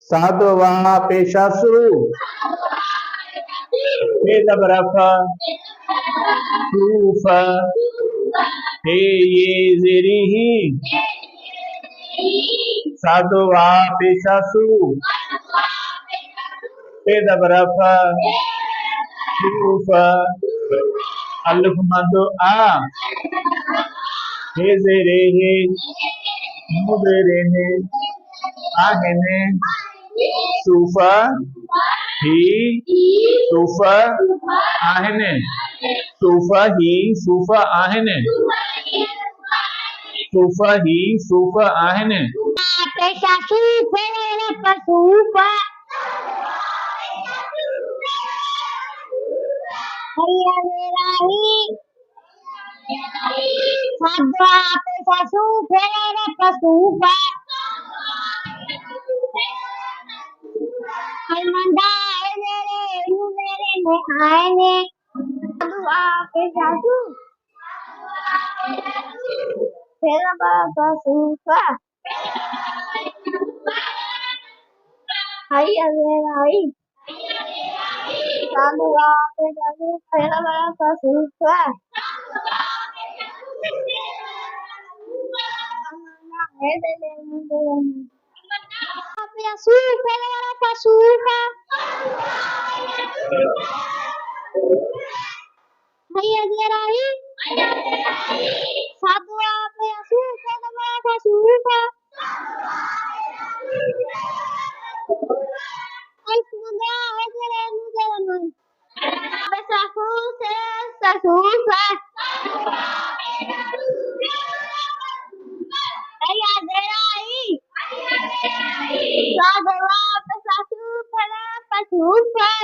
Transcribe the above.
साधवा पेशासु बेदबरफ सूफ हे ये जेरिही साधवा पेशासु बेदबरफ सूफ अलिफ मदो आ हे जेरिही मुदरेने आहने सूफा ही सूफा आहने सूफा ही सूफा आहने सूफा ही सूफा आहने पेशा सूफा सूफा साधवा पेशा सूफा सूफा अलमंदा मेरे में आएंगे साधवा पेशा सूफा सूफा हाय अवेराई साधवा पेशा सूफा सूफा हाय अवेराई साधवा पेशा सूफा